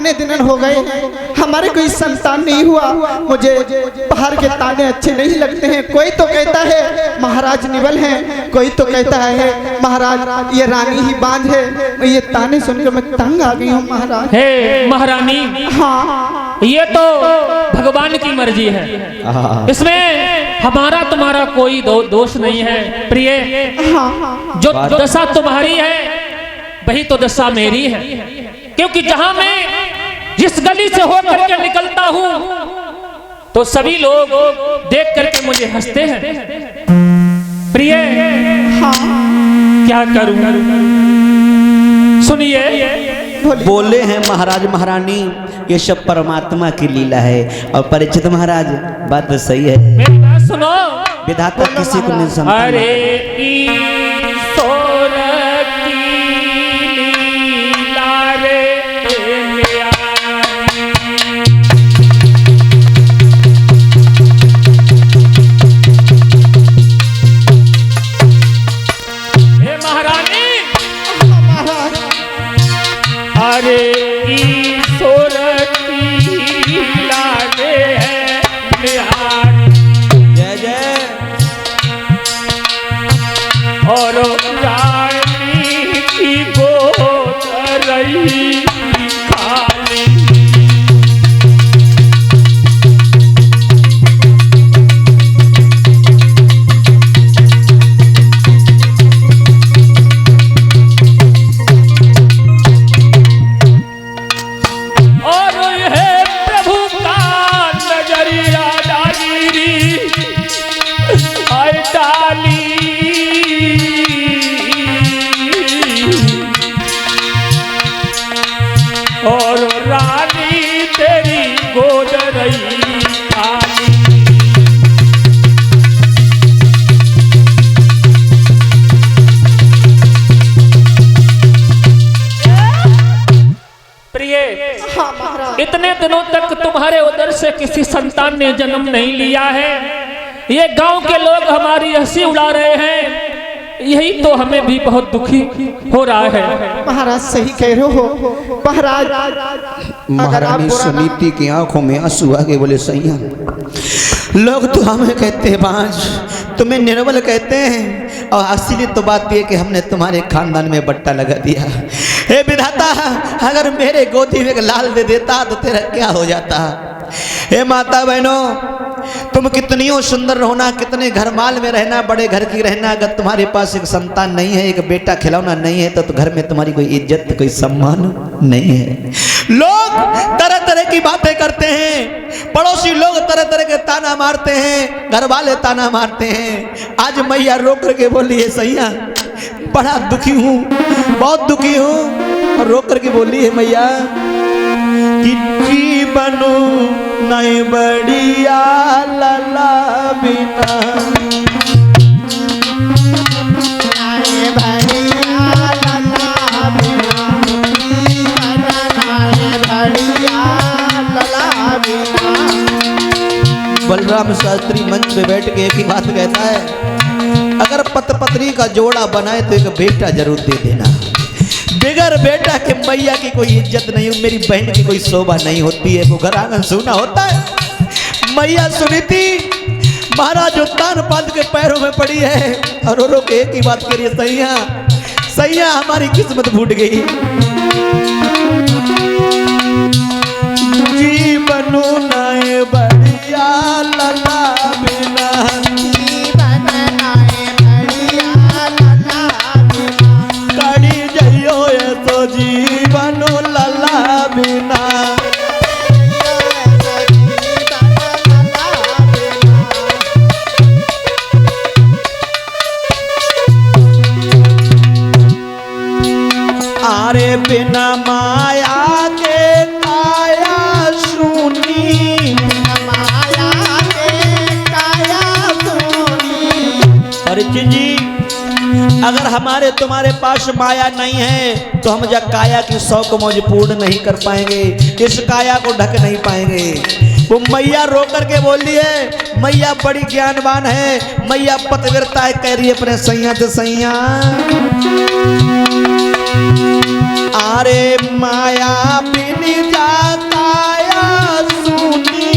इतने दिन हो गए हमारे कोई संतान नहीं हुआ। मुझे बाहर के ताने अच्छे नहीं लगते हैं। कोई तो कहता है महाराज निवल हैं, कोई तो कहता है महाराज ये रानी ही बांझ है। ये ताने सुनकर मैं तंग आ गई हूँ महाराज। हे महारानी, हाँ ये तो भगवान की मर्जी है, इसमें हमारा तुम्हारा कोई दोष नहीं है प्रिय। हाँ जो दशा तुम्हारी है वही तो दशा मेरी है, क्योंकि जहां मैं जिस गली से होकर के निकलता हूं तो सभी लोग देख करके मुझे हंसते हैं। प्रिय हाँ क्या करूं, सुनिए। बोले हैं महाराज महारानी ये सब परमात्मा की लीला है। और परीक्षित महाराज बात तो सही है, मेरी बात सुनो। विधाता किसी को नहीं समझता। अरे ईश्वर की लीला रे हे महारानी, अरे ईश्वर की लीला रे बिहारी। जय जय। और रानी की गोद रही खाली। और यह प्रभु का नजरिया डाली आय डाली। और रानी तेरी गोद रही खाली। प्रिय, हाँ महाराज। इतने दिनों तक तुम्हारे उदर से किसी संतान ने जन्म नहीं लिया है। ये गांव के लोग हमारी हंसी उड़ा रहे हैं, यही तो हमें भी बहुत दुखी हो रहा है। महाराज सही कह रहे हो महाराज। महारानी सुनीति की आंखों में आंसू आ गए। बोले सैया लोग तो हमें कहते हैं बांझ, तुम्हें निर्बल कहते हैं, और असली तो बात यह कि हमने तुम्हारे खानदान में बट्टा लगा दिया। हे विधाता, अगर मेरे गोदी में एक लाल दे देता तो तेरा क्या हो जाता। हे माता बहनों, तुम कितनी हो सुंदर रहना, कितने घर माल में रहना, बड़े घर की रहना, अगर तुम्हारे पास एक संतान नहीं है, एक बेटा खिलौना नहीं है, तो घर में तुम्हारी कोई इज्जत कोई सम्मान नहीं है। लोग तरह तरह की बातें करते हैं, पड़ोसी लोग तरह तरह के ताना मारते हैं, घर वाले ताना मारते हैं। आज मैया रो करके बोली है सैया बड़ा दुखी हूँ, बहुत दुखी हूँ, और रो करके बोली है मैया कि जीवन नहीं बढ़िया लला बिना। बलराम शास्त्री मंच पे बैठ के एक ही बात कहता है, अगर पति पत्नी का जोड़ा बनाए तो एक बेटा जरूर दे देना। बगैर बेटा के मैया की कोई इज्जत नहीं, मेरी बहन की कोई शोभा नहीं होती है, वो घर आंगन सूना होता है। मैया सुनीति महाराज उत्तान पाद के पैरों में पड़ी है और रो के एक ही बात करिए, सैया सैया हमारी किस्मत फूट गई। जीवन नाए बढ़िया लला बिना, कड़ी जइयो तो जीवन लला बिना। आरे बिना माया के काया सुनी, माया के काया सुनी। परिचित जी, अगर हमारे तुम्हारे पास माया नहीं है तो हम जब काया की शौक मौज पूर्ण नहीं कर पाएंगे, इस काया को ढक नहीं पाएंगे। वो मैया रो करके बोली है, मैया बड़ी ज्ञानवान है, मैया पतिव्रता है, कह रही है अपने सैया से सैया अरे माया बिन जाता या सुनी,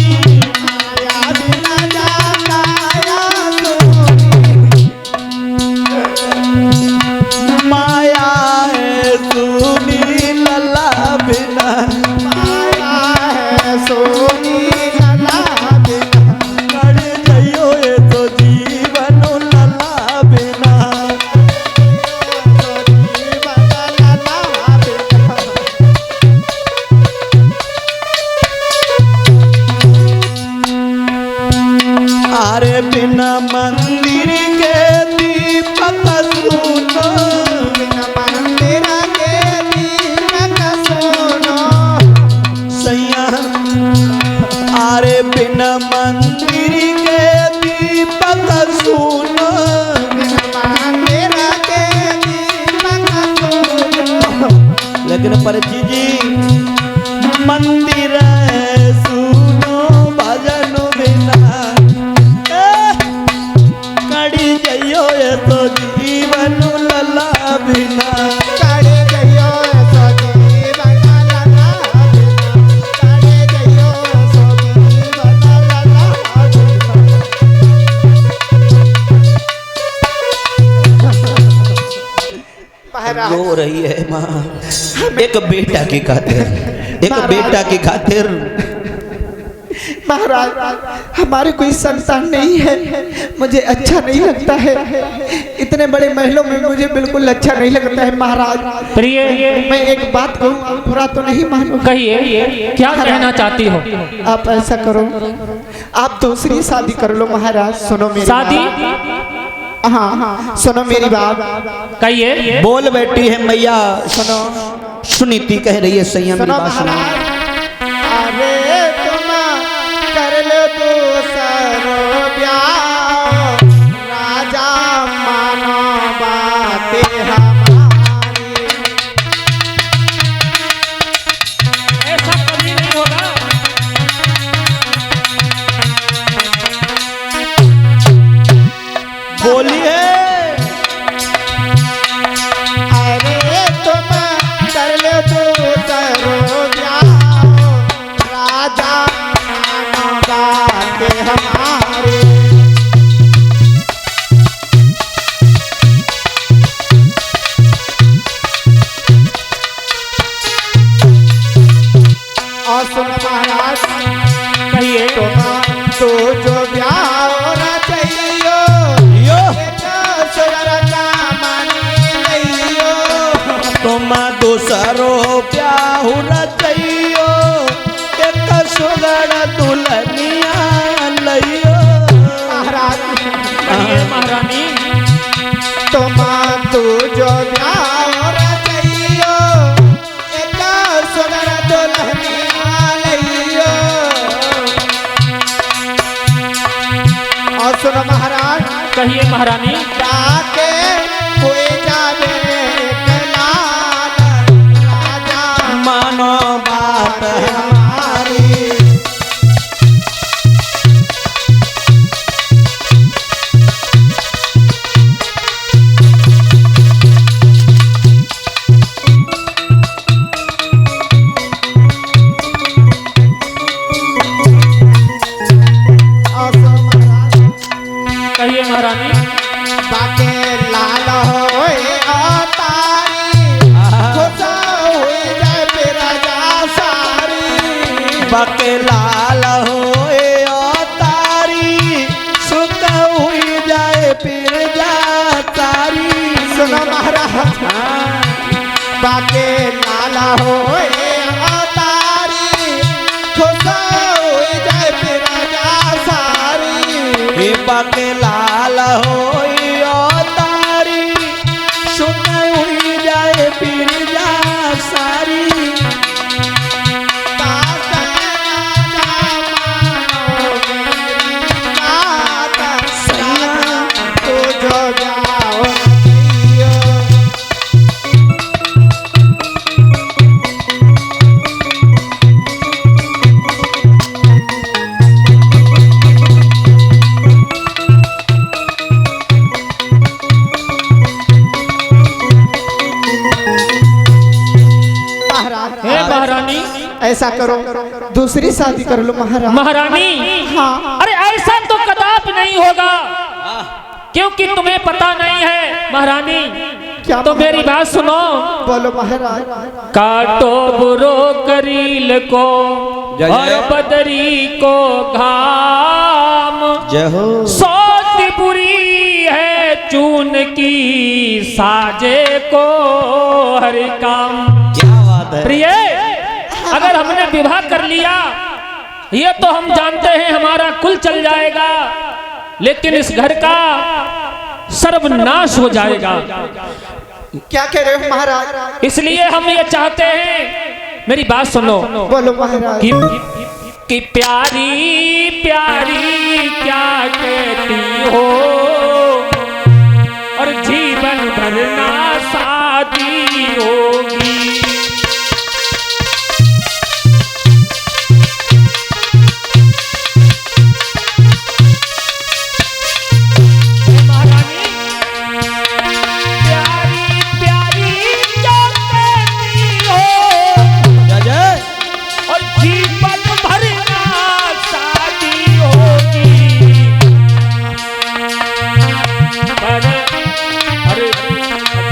माया बिन जाता या सुनी, माया है सुनी लला बिना, माया है सुनी लला बिना, कर जइयो ये तो जीवन लला बिना, अरे बिना मंदिर के दीपक सुनो, बिना मंदिर के दीपक सुनो सैया, अरे बिना मंदिर के दीपक सुनो, बिना मंदिर के दीपक सुनो, लेकिन पर जी मंदिर सुनो भजन बिना कड़ी जइयो ये तो जीवन लला बिना, कड़ी जइयो ये तो जीवन लला बिना, कड़ी जइयो ये तो जीवन लला बिना। रो रही है माँ एक बेटा की खातिर, एक बेटा की खातिर। महाराज हमारे कोई संतान नहीं है, मुझे अच्छा नहीं लगता है, इतने बड़े महलों में मुझे बिल्कुल अच्छा नहीं लगता है महाराज। प्रिय मैं एक बात कहूँ, बुरा तो नहीं मानो, कहिए क्या कहना चाहती हो? आप ऐसा करो, आप दूसरी शादी कर लो महाराज। सुनो मेरी शादी? हाँ हाँ सुनो मेरी बात, कहिए। बोल बैठी है मैया, सुनो सुनीति कह रही है सैया मेरी सुनो बात सुनो। अरे तुम कर लो दूसरो ब्याह, राजा मानो बातें हमारी, ऐसा कभी नहीं होगा। बोलिए अरे तुम कर लो दूसरो ब्याह, राजा मानो बातें हमारी, और सुन महाराज कहिए। तो जो ब्याह रचइयो, यो सुर का मानी लइयो, तुम दूसरो ब्याह रचइयो, एक सुगड़ दुल्हनिया लइयो। महाराज कहिए महारानी। तुम तू जो ब्याह रचइयो, एक सुर दुल्हनिया लइयो, और सुनो महाराज कहिए महारानी। जाके कोई जावे एक लाल, राजा मानो बात हमारी, और सुनो महाराज कहिए महारानी। बाके लाल होए अवतारी, खुश हुई जाए फिर राजा सारी, बके लाल होए अवतारी, सुख हुई जाए फिर जा तारी। सुनो महाराज बाके लाल होए अवतारी, खुश हुई जाए फिर राजा सारी, हे बके लाल होई अवतारी, सुख हुई जाए फिर जा सारी। तो जो जाओ ऐसा करो दूसरी शादी कर लो महाराज। महारानी, हाँ। अरे ऐसा तो कदापि नहीं होगा, क्योंकि तुम्हें पता नहीं है महारानी। क्या तो मेरी बात सुनो। बोलो महाराज। काटो बुरो करील को जय और जय। बदरी को घाम, जय हो। सोच बुरी है चून की साजे को हर काम। क्या बात है। प्रिय, अगर हमने विवाह कर लिया ये तो हम जानते हैं हमारा कुल चल जाएगा, लेकिन इस घर का सर्वनाश हो जाएगा। क्या कह रहे हो महाराज? इसलिए हम ये चाहते हैं, मेरी बात सुनो। बोलो महाराज। कि प्यारी प्यारी क्या कहती हो, और जीवन भर ना शादी होगी।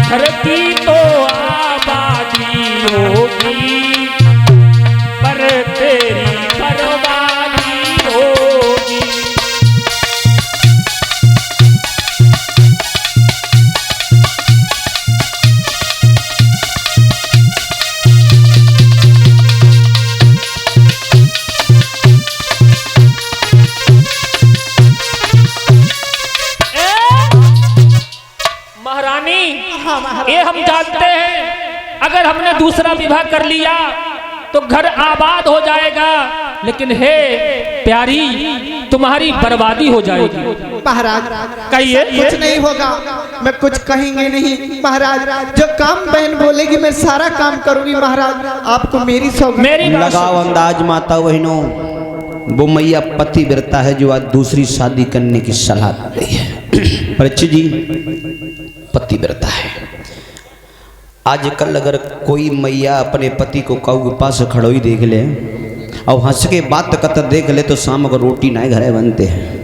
धरती तो आबादी होगी, पर तेरी बर्बादी होगी। महारानी, ये हम जानते हैं अगर हमने दूसरा विवाह कर लिया तो घर आबाद हो जाएगा, लेकिन हे प्यारी तुम्हारी बर्बादी हो जाएगी। महाराज कहिए। कुछ नहीं होगा, मैं कुछ कहेंगे नहीं महाराज। जो काम बहन बोलेगी मैं सारा काम करूंगी महाराज। आपको मेरी सौगात। मेरी बात लगाओ अंदाज माता बहनों, वो मैया पति बिरता है जो आज दूसरी शादी करने की सलाह दे रही है। परीक्षित जी पति बिरता है। आजकल अगर कोई मैया अपने पति को काऊ के पास खड़ोई देख ले और हंस के बात करते देख ले तो शाम को रोटी नहीं घरे बनते हैं।